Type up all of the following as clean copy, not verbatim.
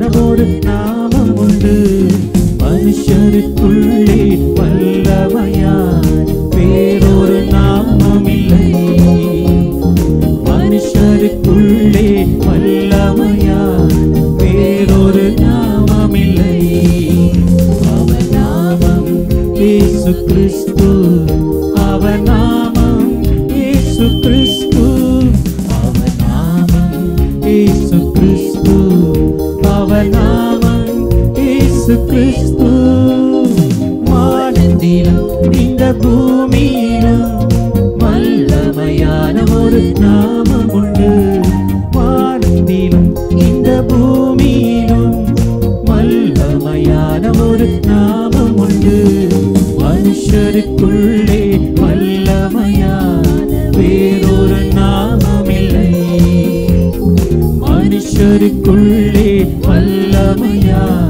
வல்லமையான ஒரு நாமம் உண்டு. மனுஷருக்குள்ளே வல்லமையான வேறொரு நாமம் இல்லை. மனுஷருக்குள்ளே வல்லமையான வேறொரு நாமம் இல்லை. அவர் நாமம் இயேசு கிறிஸ்து. அவர் நாமம் இயேசு கிறிஸ்து. அவர் நாமம் இயேசு கிறிஸ்து. அவர் நாமம் இயேசு கிறிஸ்து. வானத்திலும் இந்த பூமியிலும் வல்லமையான ஒரு நாமம் உண்டு. வானத்திலும் இந்த பூமியிலும் வல்லமையான ஒரு நாமம் உண்டு. மனுஷருக்குள்ளே வல்லமையான வேறொரு நாமம் இல்லை. மனுஷருக்குள்ளே வல்லமையான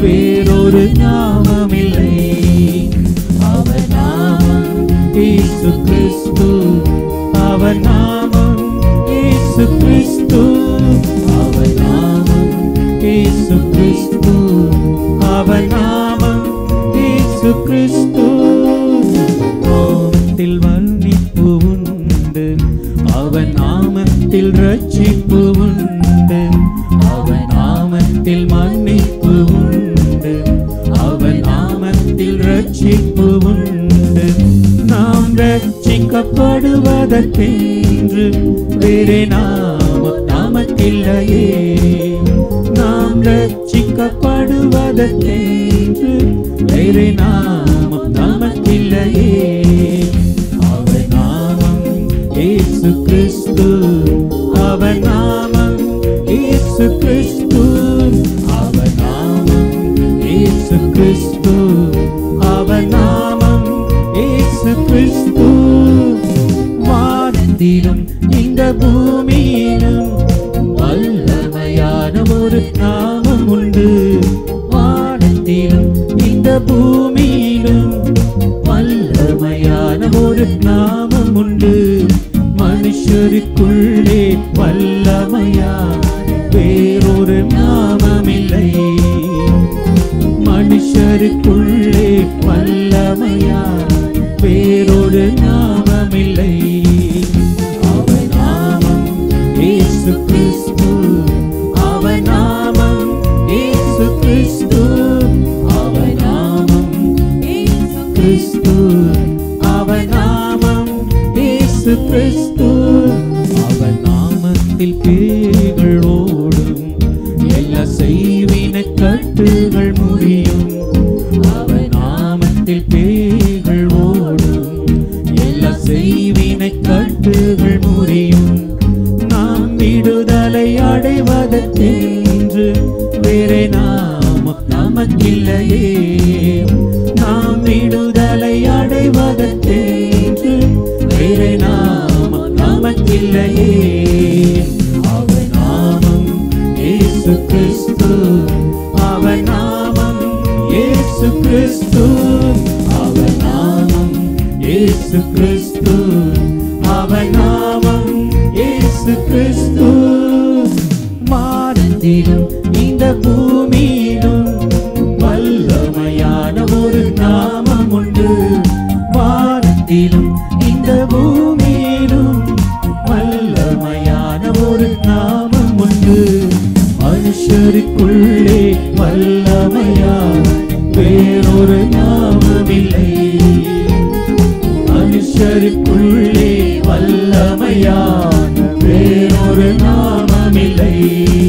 வேறொரு நாமம் இல்லை. அவர் நாமம் இயேசு கிறிஸ்து. அவர் நாமம் இயேசு கிறிஸ்து. அவர் நாமம் இயேசு கிறிஸ்து. அவர் நாமம் இயேசு கிறிஸ்து. நாமத்தில் மன்னிப்பு உண்டு. அவர் நாமத்தில் ரட்சிப்பு உண்டு. அவர் நாமத்தில் மன்னிப்பு உண்டு. அவர் நாமத்தில் ரட்சிப்பு உண்டு. நாம் ரட்சிக்கப்படுவதற்கென்று வேறே நாமம் நமக்கில்லையே. நாம் ரட்சிக்கப்படுவதற்கென்று வேறே நாமம் நமக்கில்லையே. அவர் நாமம் இயேசு கிறிஸ்து. அவர் நாமம் இயேசு கிறிஸ்து. அவர் நாமம் இயேசு கிறிஸ்து. அவர் நாமம் இயேசு கிறிஸ்து. வானத்திலும் இந்த பூமியிலும் வல்லமையான ஒரு நாமம் உண்டு. வானத்திலும் இந்த பூமியிலும் வல்லமையான ஒரு நாமம் உண்டு. மனுஷருக்குள்ளே வல்லமையான வேறொரு நாமம் இல்லை. மனுஷருக்குள்ளே வல்லமையான வேறொரு நாமம் இல்லை. அவர் நாமம் இயேசு கிறிஸ்து. அவர் நாமம் இயேசு கிறிஸ்து. அவர் நாமம் இயேசு கிறிஸ்து. அவர் நாமம் இயேசு கிறிஸ்து. அவர் நாமத்தில் பேய்கள் ஓடும். எல்லா செய்வின கட்டுகள் முறியும். அவர் நாமத்தில் பேய்கள் ஓடும். எல்லா செய்வின கட்டுகள் முறியும். நாம் விடுதலை அடைவதற்கென்று வேறே நாமம் நமக்கில்லையே. நாம் விடுதலை அடைவதற்கென்று வேறே நாமம் நமக்கில்லையே. அவர் நாமம் இயேசு கிறிஸ்து. அவர் நாமம் இயேசு கிறிஸ்து. அவர் நாமம் இயேசு கிறிஸ்து. அவர் நாமம் இயேசு கிறிஸ்து. வானத்திலும் இந்த பூமியிலும் வல்லமையான ஒரு நாமம் உண்டு. வானத்திலும் இந்த பூமியிலும் வல்லமையான ஒரு நாமம் உண்டு. மனுஷருக்குள்ளே வல்லமையான வேறொரு நாமம் இல்லை. மனுஷருக்குள்ளே வல்லமையான வேறொரு நாமம் இல்லை.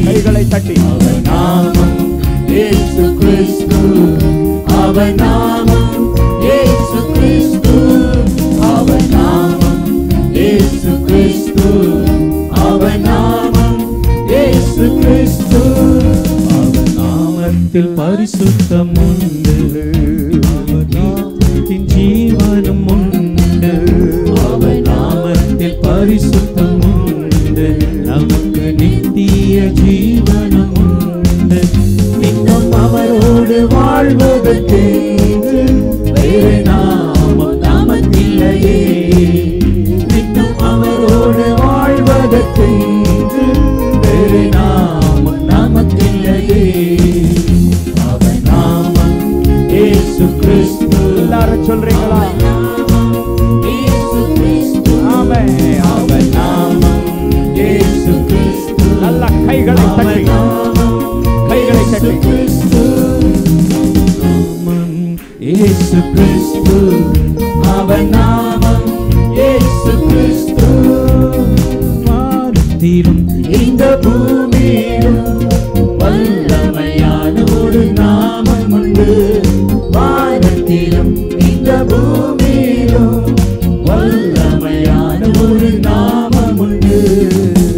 கைகளை தட்டி அவர் நாமம் இயேசு கிறிஸ்து. அவர் நாமம் இயேசு கிறிஸ்து. அவர் நாமம் இயேசு கிறிஸ்து. அவர் நாமம் இயேசு கிறிஸ்து. அவர் நாமத்தில் பரிசுத்தம் உண்டு. அவர் நாமத்தின் ஜீவனும் உண்டு. அவர் நாமத்தில் பரிசுத்தம் உண்டு. நமக்கு நித்திய ஜீவனும் உண்டு. இன்னும் அவரோடு வாழ்வதற்கென்று வேறு நாமம் நமக்கில்லையே. இன்னும் அவரோடு வாழ்வதற்கென்று வேறு நாமம் நமக்கில்லையே. இயேசு கிறிஸ்து. எல்லாரும் சொல்றீங்களா? இயேசு கிறிஸ்து. ஆமென். அவர் நாமம் இயேசு கிறிஸ்து. நல்ல கைகளை தட்டி கைகளை தட்டி கிறிஸ்து. நாமம் இயேசு கிறிஸ்து. அவர் நாமம் இயேசு கிறிஸ்து. வானத்திலும் இந்த பூமியிலும் வல்லமையான ஒரு நாமம் உண்டு. வானத்திலும் இந்த பூமியிலும் வல்லமையான ஒரு நாமம் உண்டு.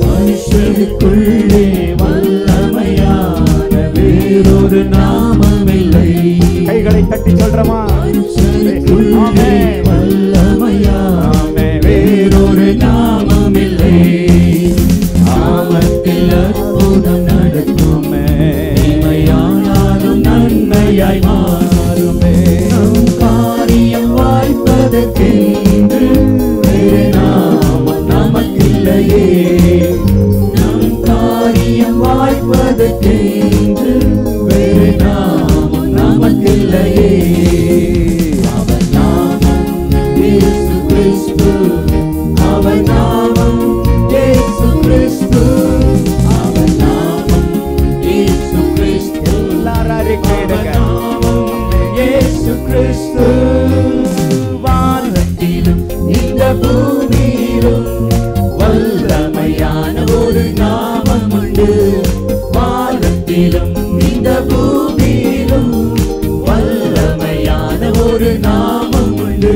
மனுஷனுக்குள்ளே வல்லமையான வேறொரு நாமம் இல்லை. கைகளை தட்டி சொல்றமா? மனுஷனுக்குள்ளே வல்லமையான வேறொரு நாமம் இல்லை. நாமத்தில் அற்புதம் நடக்குமே, தீமையானாலும் நன்மையாய் மாறுமே. நம் காரியம் வாய்ப்பதற்கென்று வேறு நாமம் நமக்கில்லையே. நம் காரியம் வாய்ப்பதற்கென்று வேறு நாமம் நமக்கில்லையே. அவர் நாமம் இயேசு கிறிஸ்து. அவர் நாமம் இயேசு கிறிஸ்து. அவர் நாமம் இயேசு கிறிஸ்து. எல்லாரும் கேளுங்க. இயேசு கிறிஸ்து. வானத்திலும் இந்த பூமியிலும் வல்லமையான ஒரு நாமம் உண்டு. வானத்திலும் இந்த பூமியிலும் வல்லமையான ஒரு நாமம் உண்டு.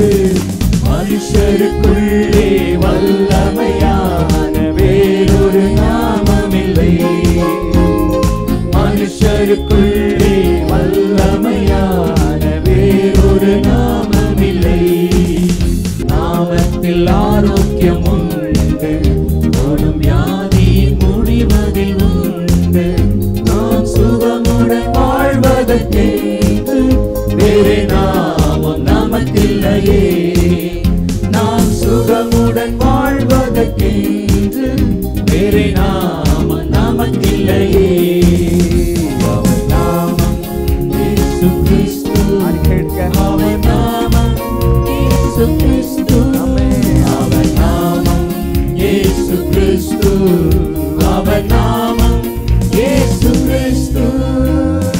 மனுஷருக்குள்ளே வல்லமையான வேறொரு நாமம் இல்லை. மனுஷருக்குள்ளே வல்லமையான வேறொரு நாமம் இல்லை. நாமத்தில் ஆரோக்கியம் உண்டு, ஓடும் வியாதியின் முடிவதில் உண்டு. நாம் சுகமுடன் வாழ்வதற்கென்று வேறு நாமம் நமக்கில்லையே. நாம் சுகமுடன் வாழ்வதற்கென்று வேறு நாமம் நமக்கில்லையே. அவர் நாமம் இயேசு கிறிஸ்து. அவர் நாமம் இயேசு கிறிஸ்து.